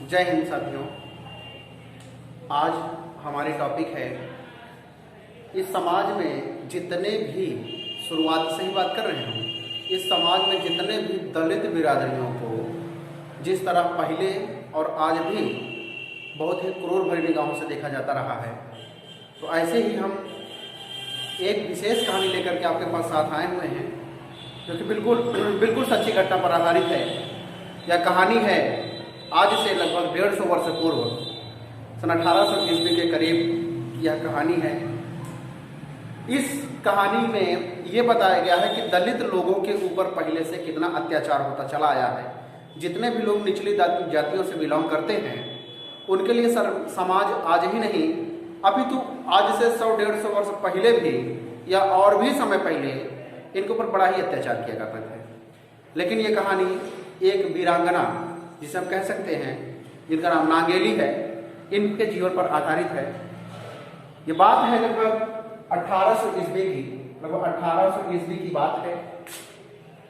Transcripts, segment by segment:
जय हिंद साथियों। आज हमारी टॉपिक है इस समाज में जितने भी, शुरुआत से ही बात कर रहे हैं, इस समाज में जितने भी दलित बिरादरियों को जिस तरह पहले और आज भी बहुत ही क्रूर भरी निगाहों से देखा जाता रहा है, तो ऐसे ही हम एक विशेष कहानी लेकर के आपके पास साथ आए हुए हैं, जो कि बिल्कुल सच्ची घटना पर आधारित है। यह कहानी है आज से लगभग 150 वर्ष पूर्व, सन 1800 ईस्वी के करीब यह कहानी है। इस कहानी में ये बताया गया है कि दलित लोगों के ऊपर पहले से कितना अत्याचार होता चला आया है। जितने भी लोग निचली जातियों से बिलोंग करते हैं, उनके लिए समाज आज ही नहीं, अपितु आज से 100-150 वर्ष पहले भी या और भी समय पहले इनके ऊपर बड़ा ही अत्याचार किया करते थे। लेकिन ये कहानी एक वीरांगना, जिसे हम कह सकते हैं, जिनका नाम नागेली है, इनके जीवन पर आधारित है। ये बात है लगभग 1800 ईस्वी की, लगभग 1800 ईस्वी की बात है।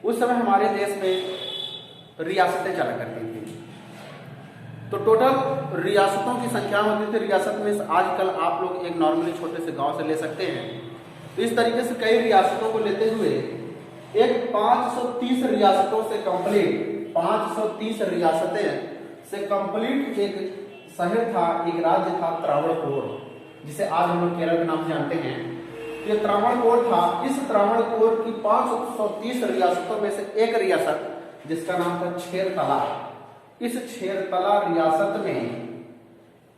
उस समय हमारे देश में रियासतें चला करती थी। तो टोटल रियासतों की संख्या होती थी। रियासत में आजकल आप लोग एक नॉर्मली छोटे से गांव से ले सकते हैं। तो इस तरीके से कई रियासतों को लेते हुए एक 530 रियासतों से कंप्लीट 530 रियासतें से कंप्लीट एक शहर था, एक राज्य था, त्रावणकोर, जिसे आज हम लोग केरल के नाम से जानते हैं। ये त्रावणकोर था। इस त्रावणकोर की 530 रियासतों में से एक रियासत, जिसका नाम था छेरतला। इस छेरतला रियासत में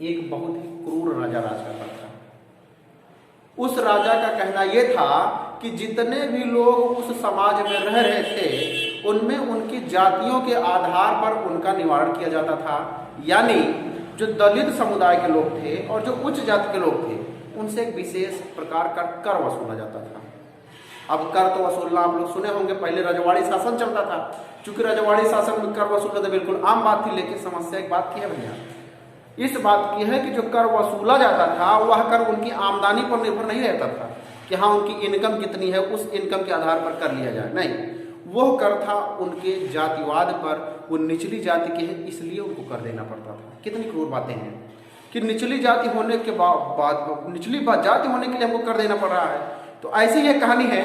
एक बहुत ही क्रूर राजा राज करता था। उस राजा का कहना यह था कि जितने भी लोग उस समाज में रह रहे थे, उनमें उनकी जातियों के आधार पर उनका निवारण किया जाता था। यानी जो दलित समुदाय के लोग थे और जो उच्च जाति के लोग थे, उनसे एक विशेष प्रकार का कर वसूला जाता था। अब कर तो वसूलना आप लोग सुने होंगे, पहले रजवाड़ी शासन चलता था। चूंकि रजवाड़ी शासन में कर वसूलना तो बिल्कुल आम बात थी, लेकिन समस्या एक बात की है भैया, इस बात की है कि जो कर वसूला जाता था वह कर उनकी आमदनी पर निर्भर नहीं रहता था कि हाँ उनकी इनकम कितनी है, उस इनकम के आधार पर कर लिया जाए। नहीं, वह कर था उनके जातिवाद पर। वो निचली जाति के हैं इसलिए उनको कर देना पड़ता था। कितनी क्रूर बातें हैं कि निचली जाति होने के बाद निचली जाति होने के लिए हमको कर देना पड़ रहा है। तो ऐसी ये कहानी है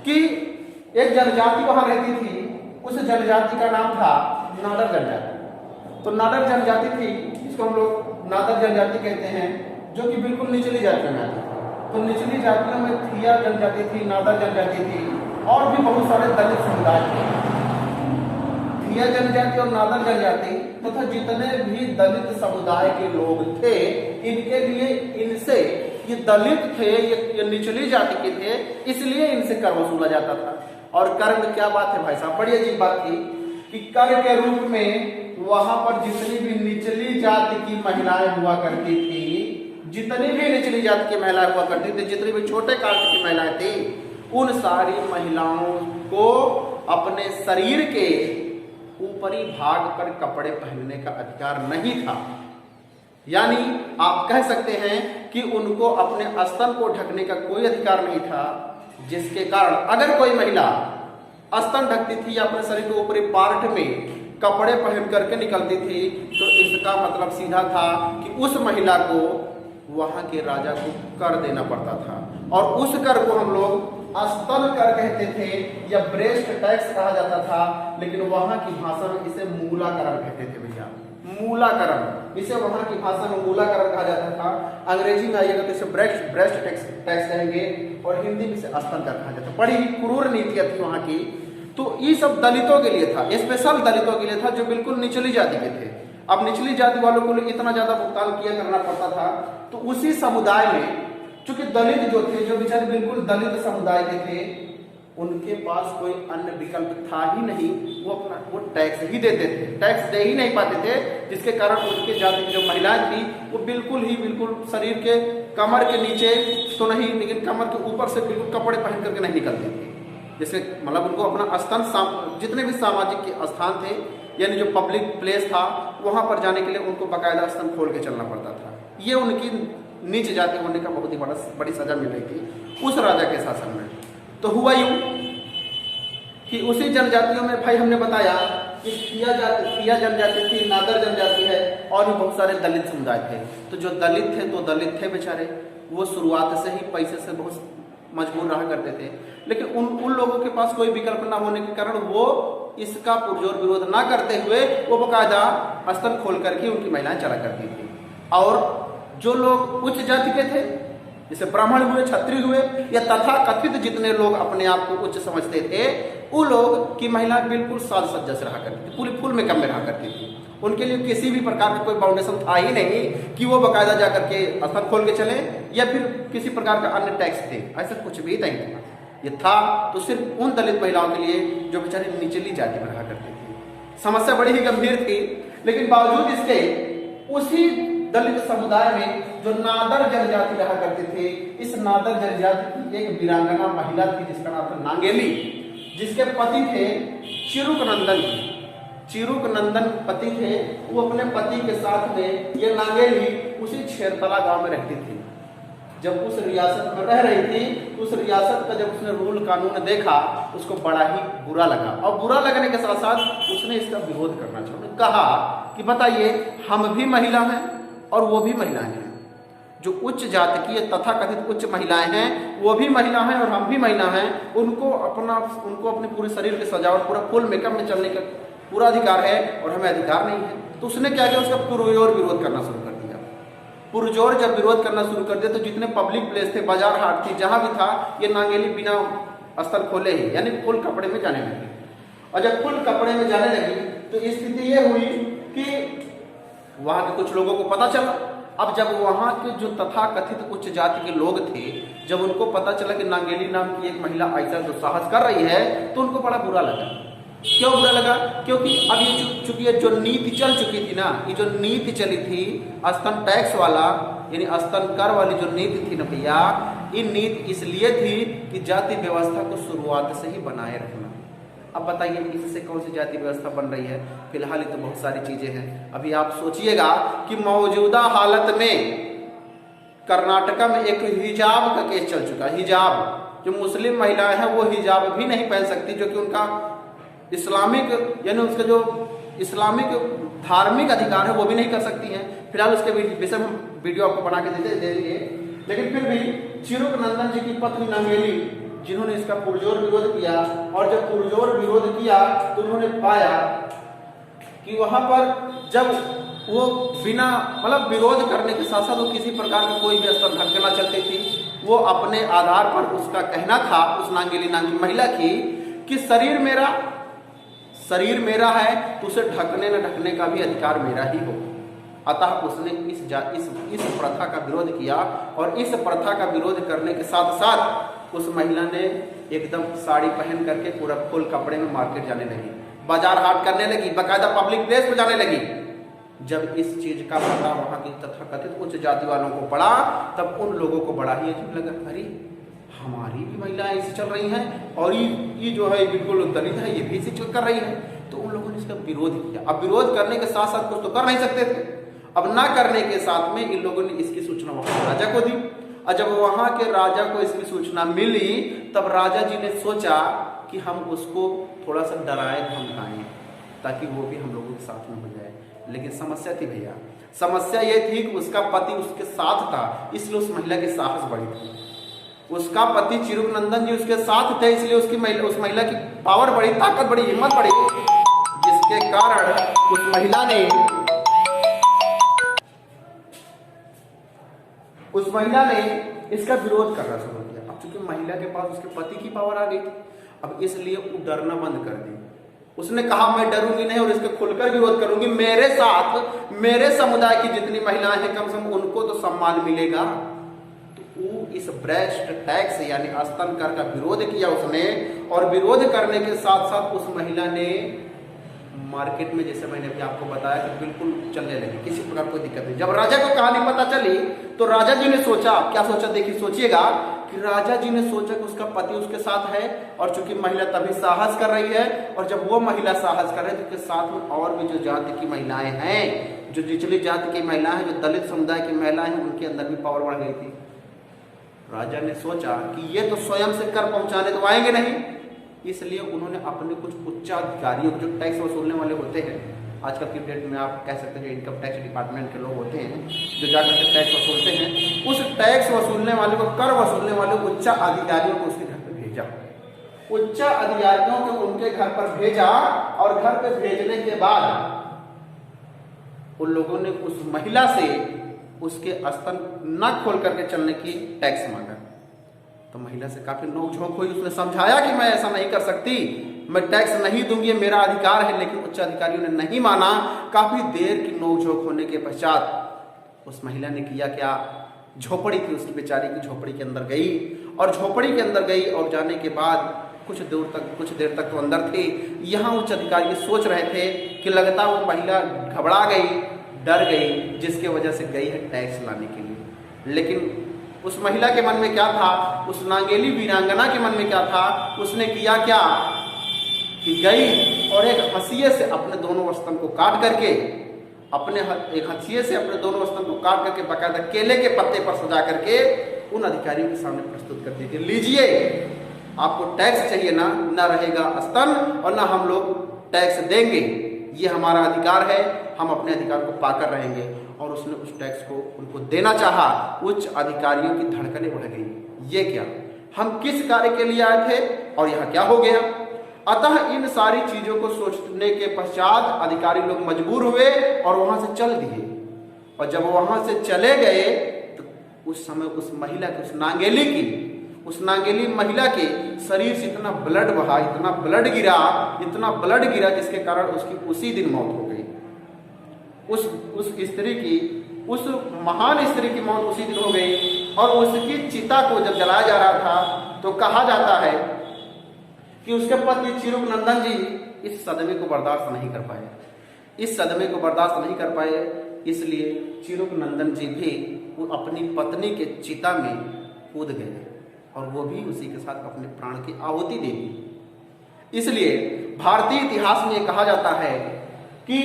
कि एक जनजाति वहां रहती थी। उस जनजाति का नाम था नादर जनजाति। तो नादर जनजाति थी, इसको हम लोग नादर जनजाति कहते हैं, जो कि बिल्कुल निचली जाति में आती है। तो निचली जातियों में थिया जनजाति थी, नादर जनजाति थी और भी बहुत सारे दलित समुदाय थे। थिया जनजाति और नादर जनजाति तथा जितने भी दलित समुदाय के लोग थे, इनके लिए इनसे, ये दलित थे, ये निचली जाति के थे, इसलिए इनसे कर वसूला जाता था। और कर में क्या बात है भाई साहब, बड़ी अजीब बात थी कि कर के रूप में वहां पर जितनी भी निचली जाति की महिलाएं हुआ करती थी, जितनी भी निचली जाति की महिलाएं हुआ करती थी, जितनी भी छोटे कास्ट की महिलाएं थी, उन सारी महिलाओं को अपने शरीर के ऊपरी भाग पर कपड़े पहनने का अधिकार नहीं था। यानी आप कह सकते हैं कि उनको अपने स्तन को ढकने का कोई अधिकार नहीं था, जिसके कारण अगर कोई महिला स्तन ढकती थी या अपने शरीर के ऊपरी पार्ट में कपड़े पहन करके निकलती थी, तो इसका मतलब सीधा था कि उस महिला को वहां के राजा को कर देना पड़ता था। और उस कर को हम लोग स्तन कर कहते थे या ब्रेस्ट टैक्स कहा जाता था, लेकिन वहां की भाषा में इसे मूलाकरण कहते थे भैया। मूलाकरण, इसे वहां की भाषा में मूलाकरण कहा जाता था। अंग्रेजी में आइएगा तो इसे ब्रेस्ट टैक्स कहेंगे और हिंदी में इसे स्तन कर कहा जाता है। बड़ी क्रूर नीतियां थी वहां की। तो ये सब दलितों के लिए था, स्पेशल दलितों के लिए था, जो बिल्कुल निचली जाति के थे। अब निचली जाति वालों को इतना ज्यादा भुगतान किया करना पड़ता था। तो उसी समुदाय में चूंकि दलित जो थे, जो बेचारे बिल्कुल दलित समुदाय के थे, उनके पास कोई अन्य विकल्प था ही नहीं। वो टैक्स ही देते थे, टैक्स दे ही नहीं पाते थे, जिसके कारण उनके जाति की जो महिलाएं थी वो बिल्कुल शरीर के कमर के नीचे तो नहीं, लेकिन कमर के ऊपर से बिल्कुल कपड़े पहन करके नहीं निकलती थी। जैसे मतलब उनको अपना स्तन, जितने भी सामाजिक के स्थान थे, यानी जो पब्लिक प्लेस था, वहां पर जाने के लिए उनको बाकायदा स्तन खोल के चलना पड़ता था। ये उनकी नीच जाति होने का बहुत ही बड़ी सजा मिल रही थी उस राजा के शासन में। तो हुआ यूं कि उसी जनजातियों में भाई हमने बताया किया जनजाति थी, नागर जनजाति है, और भी बहुत सारे दलित समुदाय थे। तो जो दलित थे तो दलित थे बेचारे, वो शुरुआत से ही पैसे से बहुत मजबूर रहा करते थे, लेकिन उन लोगों के पास कोई विकल्प ना होने के कारण वो इसका पुरजोर विरोध ना करते हुए वो बाकायदा अस्तर खोल करके उनकी महिलाएं चला करती थी। और जो लोग उच्च जाति के थे, जैसे ब्राह्मण हुए, क्षत्रिय हुए, या तथा कथित जितने लोग अपने आप को उच्च समझते थे, वो लोग की महिलाएं बिल्कुल साज सज्जा से रहा करती थी, पूरी फुल मेकअप में रहा करती थी। उनके लिए किसी भी प्रकार का कोई बाउंडेशन था ही नहीं कि वो बाकायदा जाकर के अस्तर खोल के चले या फिर किसी प्रकार का अन्य टैक्स थे, ऐसा कुछ भी नहीं था। ये था तो सिर्फ उन दलित महिलाओं के लिए जो बेचारे निचली जाति में रहा करती थी। समस्या बड़ी ही गंभीर थी, लेकिन बावजूद इसके उसी दलित समुदाय में जो नादर जनजाति रहा करते थे, इस नादर जनजाति की एक वीरांगना महिला थी जिसका नाम था नांगेली, जिसके पति थे चिरुक नंदन। चिरुक नंदन पति थे, वो अपने पति के साथ में ये नांगेली उसी छेरतला गांव में रहती थी। जब उस रियासत में रह रही थी, उस रियासत का जब उसने रूल कानून देखा, उसको बड़ा ही बुरा लगा, और बुरा लगने के साथ साथ उसने इसका विरोध करना चाहा। उन्होंने कहा कि बताइए, हम भी महिला हैं और वो भी महिलाएं हैं, जो उच्च जाति की तथा कथित उच्च महिलाएं हैं वो भी महिला हैं और हम भी महिला हैं, उनको अपने पूरे शरीर की सजावट, पूरा फुल मेकअप में चलने का पूरा अधिकार है और हमें अधिकार नहीं है। तो उसने क्या किया, उसका पुरजोर विरोध करना शुरू कर दिया। पुरजोर जब विरोध करना शुरू कर दिया तो जितने पब्लिक प्लेस थे, बाजार हाट थी, जहां भी था, ये नांगेली बिना अस्तर खोले ही यानी फुल कपड़े में जाने लगी। और जब फुल कपड़े में जाने लगी तो स्थिति ये हुई कि वहां के कुछ लोगों को पता चला। अब जब वहां के जो तथा कथित उच्च जाति के लोग थे, जब उनको पता चला कि नांगेली नाम की एक महिला ऐसा जो साहस कर रही है, तो उनको बड़ा बुरा लगा। क्यों बुरा लगा? क्योंकि अब ये चूंकि ये जो नीति चल चुकी थी ना, ये जो नीति चली थी स्तन टैक्स वाला यानी स्तन कर वाली जो नीति थी ना भैया, ये नीति इसलिए थी कि जाति व्यवस्था को शुरुआत से ही बनाए रखना। अब बताइए इससे कौन सी जाति व्यवस्था बन रही है? फिलहाल तो बहुत सारी चीजें हैं। अभी आप सोचिएगा कि मौजूदा हालत में कर्नाटका में एक हिजाब का केस चल चुका है। हिजाब, जो मुस्लिम महिलाएं हैं वो हिजाब भी नहीं पहन सकती, जो कि उनका इस्लामिक यानी उसका जो इस्लामिक धार्मिक अधिकार है वो भी नहीं कर सकती हैं। फिलहाल उसके विषय में वीडियो आपको बना के दे देंगे। लेकिन फिर भी चिरुक नंदन जी की पत्नी नांगेली, जिन्होंने इसका पुरजोर विरोध किया, और जब पुरजोर विरोध किया तो उन्होंने पाया कि वहां पर जब वो बिना मतलब विरोध करने के साथ साथ वो किसी प्रकार का कोई भी स्तर ढक के ना चलती थी। वो अपने आधार पर उसका कहना था, उस नांगेली नाम की महिला की, कि शरीर मेरा है तो उसे ढकने न ढकने का भी अधिकार मेरा ही हो। अतः उसने इस प्रथा का विरोध किया, और इस प्रथा का विरोध करने के साथ साथ उस महिला ने एकदम साड़ी पहन करके पूरा फुल कपड़े में मार्केट जाने लगी, बाजार हाट करने लगी, बाकायदा पब्लिक प्लेस में जाने लगी। जब इस चीज का पता वहां की तथाकथित उच्च जाति वालों को पड़ा, तब उन लोगों को बड़ा ही अजीब लगा, अरे हमारी भी महिलाएं ऐसी चल रही हैं, और ये जो है बिल्कुल दलित है, ये भी ऐसी कर रही है। तो उन लोगों ने इसका विरोध किया। अब विरोध करने के साथ साथ कुछ तो कर नहीं सकते थे। अब ना करने के साथ में इन लोगों ने इसकी सूचना वहां राजा को दी, और जब वहां के राजा को इसकी सूचना मिली, तब राजा जी ने सोचा कि हम उसको थोड़ा सा डराए धमकाएं ताकि वो भी हम लोगों के साथ में हो जाए। लेकिन समस्या थी भैया, समस्या ये थी कि उसका पति उसके साथ था, इसलिए उस महिला की साहस बढ़ी थी। उसका पति चिरुक नंदन जी उसके साथ थे, इसलिए उस महिला की पावर बढ़ी, ताकत बढ़ी, हिम्मत बढ़ी, जिसके कारण उस महिला ने इसका विरोध करना शुरू किया। अब चूंकि महिला के पास उसके पति की पावर आ गई थी, अब इसलिए वो डरना बंद कर दी। उसने कहा मैं डरूंगी नहीं और इसके खुलकर विरोध करूंगी, मेरे साथ मेरे समुदाय की जितनी महिलाएं हैं कम से कम उनको तो सम्मान मिलेगा। तो वो इस ब्रेस्ट टैक्स यानी स्तन कर का विरोध किया उसने, और विरोध करने के साथ साथ उस महिला ने मार्केट में, जैसे मैंने अभी आपको बताया, कि बिल्कुल चलने लगी, किसी प्रकार कोई दिक्कत नहीं। जब राजा को कहानी पता चली तो राजा जी ने सोचा, क्या सोचा देखिए, सोचिएगा कि राजा जी ने सोचा कि उसका पति उसके साथ है, और चूंकि महिला तभी साहस कर रही है, और जब वो महिला साहस कर रही है तो उसके साथ में और भी जो जाति की महिलाएं हैं, जो निचली जाति की महिलाएं हैं, जो दलित समुदाय की महिलाएं हैं, उनके अंदर भी पावर बढ़ गई थी। राजा ने सोचा कि ये तो स्वयं से कर पहुंचाने तो आएंगे नहीं, इसलिए उन्होंने अपने कुछ उच्चाधिकारियों जो टैक्स वसूलने वाले होते हैं, आजकल की डेट में आप कह सकते हैं इनकम टैक्स डिपार्टमेंट के लोग होते हैं जो जाकर के टैक्स वसूलते हैं, उस टैक्स वसूलने वाले को, कर वसूलने वाले उच्च अधिकारियों को उसके घर पर भेजा। उच्च अधिकारियों को उनके घर पर भेजा और घर पर भेजने के बाद उन लोगों ने उस महिला से उसके स्तन न खोल करके चलने की टैक्स मांगा। तो महिला से काफी नोकझोंक हुई, उसने समझाया कि मैं ऐसा नहीं कर सकती, मैं टैक्स नहीं दूंगी, मेरा अधिकार है, लेकिन उच्च अधिकारियों ने नहीं माना। काफी देर की नोकझोंक होने के पश्चात उस महिला ने किया क्या, झोपड़ी थी उसकी बेचारी की, झोपड़ी के अंदर गई और झोपड़ी के अंदर गई और जाने के बाद कुछ देर तक तो अंदर थे। यहाँ उच्च अधिकारी सोच रहे थे कि लगता वो महिला घबरा गई, डर गई, जिसके वजह से गई है टैक्स लाने के लिए। लेकिन उस महिला के मन में क्या था, उस नांगेली वीरांगना के मन में क्या था, उसने किया क्या कि गई और एक हंसिये से अपने दोनों वस्तन को काट करके, एक हंसिये से अपने दोनों वस्तन को काट करके बाकायदा केले के पत्ते पर सजा करके उन अधिकारियों के सामने प्रस्तुत कर दी थी, लीजिए आपको टैक्स चाहिए ना रहेगा स्तन और ना हम लोग टैक्स देंगे, ये हमारा अधिकार है, हम अपने अधिकार को पाकर रहेंगे। और उसने उस टैक्स को उनको देना चाहा। उच्च अधिकारियों की धड़कनें बढ़ गई, ये क्या, हम किस कार्य के लिए आए थे और यहाँ क्या हो गया। अतः इन सारी चीजों को सोचने के पश्चात अधिकारी लोग मजबूर हुए और वहां से चल दिए। और जब वहां से चले गए तो उस समय उस महिला की, उस नांगेली महिला के शरीर से इतना ब्लड बहा, इतना ब्लड गिरा जिसके कारण उसकी उसी दिन मौत हो गई। उस स्त्री की, उस महान स्त्री की मौत उसी दिन हो गई। और उसकी चिता को जब जलाया जा रहा था तो कहा जाता है कि उसके पति चिरूक नंदन जी इस सदमे को बर्दाश्त नहीं कर पाए। इसलिए चिरूक नंदन जी भी वो अपनी पत्नी के चिता में कूद गए और वो भी उसी के साथ अपने प्राण की आहुति दे दी। इसलिए भारतीय इतिहास में कहा जाता है कि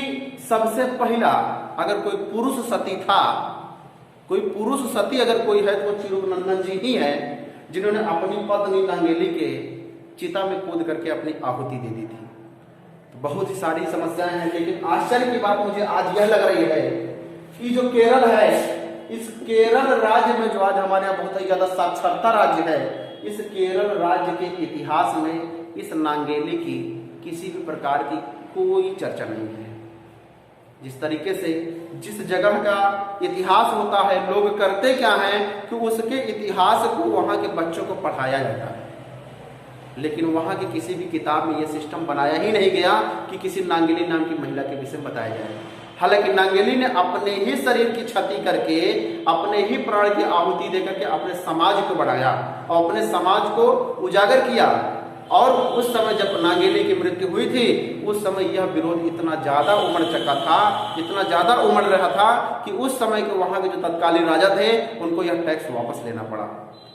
सबसे पहला अगर कोई पुरुष सती था, कोई पुरुष सती अगर कोई है तो चिरूक नंदन जी ही है, जिन्होंने अपनी पत्नी नांगेली के चिता में कूद करके अपनी आहुति दे दी थी। तो बहुत ही सारी समस्याएं हैं, लेकिन आश्चर्य की बात मुझे आज यह लग रही है कि जो केरल है, इस केरल राज्य में जो आज हमारे यहाँ बहुत ही ज्यादा साक्षरता राज्य है, इस केरल राज्य के इतिहास में इस नांगेली की किसी भी प्रकार की कोई चर्चा नहीं है। जिस तरीके से जिस जगह का इतिहास होता है, लोग करते क्या है कि उसके इतिहास को वहां के बच्चों को पढ़ाया जाता है, लेकिन वहां की किसी भी किताब में यह सिस्टम बनाया ही नहीं गया कि किसी नांगेली नाम की महिला के विषय में बताया जाए। हालांकि नांगेली ने अपने ही शरीर की क्षति करके, अपने ही प्राण की आहुति देकर के अपने समाज को बढ़ाया और अपने समाज को उजागर किया। और उस समय जब नांगेली की मृत्यु हुई थी, उस समय यह विरोध इतना ज्यादा उमड़ चुका था, इतना ज्यादा उमड़ रहा था कि उस समय के वहां के जो तत्कालीन राजा थे उनको यह टैक्स वापस लेना पड़ा।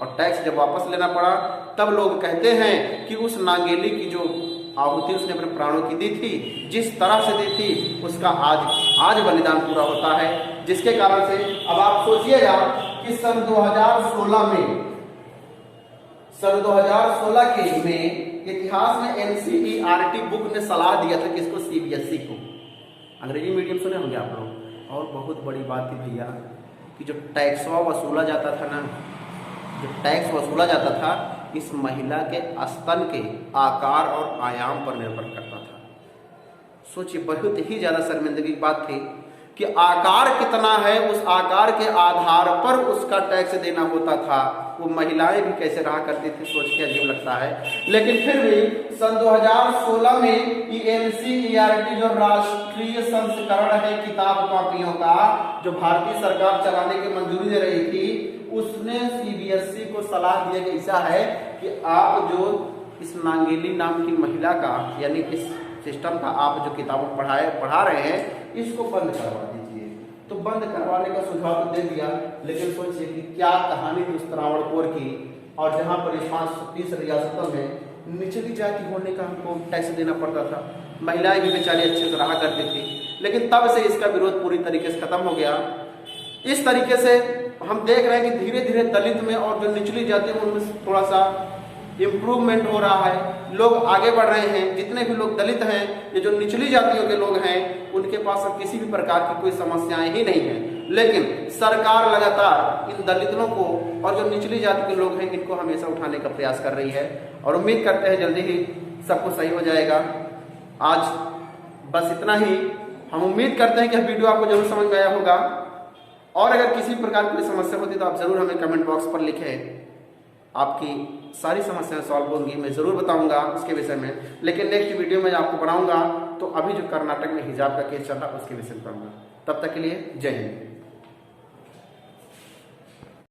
और टैक्स जब वापस लेना पड़ा तब लोग कहते हैं कि उस नांगेली की जो आहुति उसने अपने प्राणों की दी थी, जिस तरह से दी थी, उसका आज बलिदान पूरा होता है। जिसके कारण से अब आप सोचिएगा कि सन 2016 के में इतिहास में NCERT बुक ने सलाह दिया था किसको, CBSE को। अंग्रेजी मीडियम सुने होंगे आप लोग। और बहुत बड़ी बात थी भैया कि जो टैक्स वसूला जाता था ना, इस महिला के स्तन के आकार और आयाम पर निर्भर करता था। सोचिए, बहुत ही ज्यादा शर्मिंदगी की बात थी कि आकार कितना है, उस आकार के आधार पर उसका टैक्स देना होता था। वो महिलाएं भी कैसे रहा करती थी, सोच के अजीब लगता है। लेकिन फिर भी सन 2016 में NCERT जो राष्ट्रीय संस्करण है किताब कॉपियों का, जो भारतीय सरकार चलाने की मंजूरी दे रही थी, उसने CBSE को सलाह दिया कि ऐसा है कि आप जो इस नांगेली नाम की महिला का, यानी इस सिस्टम का आप जो किताबों पढ़ा रहे हैं, इसको बंद करवा दीजिए। तो बंद करवाने का सुझाव तो दे दिया, लेकिन सोचिए कि क्या कहानी थी उस त्रावणकोर की। और जहां पर इस 530 रियासतों में निचली जाति होने का हमको टैक्स देना पड़ता था, महिलाएं भी बेचारी अच्छे से रहा करती थी, लेकिन तब से इसका विरोध पूरी तरीके से खत्म हो गया। इस तरीके से हम देख रहे हैं कि धीरे धीरे दलित में और जो निचली जाति में उनमें थोड़ा सा इम्प्रूवमेंट हो रहा है, लोग आगे बढ़ रहे हैं। जितने भी लोग दलित हैं, ये जो निचली जातियों के लोग हैं, उनके पास अब किसी भी प्रकार की कोई समस्याएं ही नहीं है। लेकिन सरकार लगातार इन दलितों को और जो निचली जाति के लोग हैं, इनको हमेशा उठाने का प्रयास कर रही है और उम्मीद करते हैं जल्दी ही सब कुछ सही हो जाएगा। आज बस इतना ही। हम उम्मीद करते हैं कि वीडियो आपको जरूर समझ में आया होगा और अगर किसी प्रकार की समस्या होती तो आप जरूर हमें कमेंट बॉक्स पर लिखें। आपकी सारी समस्याएं सॉल्व होंगी, मैं ज़रूर बताऊंगा उसके विषय में। लेकिन नेक्स्ट वीडियो में आपको बनाऊंगा तो अभी जो कर्नाटक में हिजाब का केस चल रहा है उसके विषय में बताऊंगा। तब तक के लिए जय हिंद।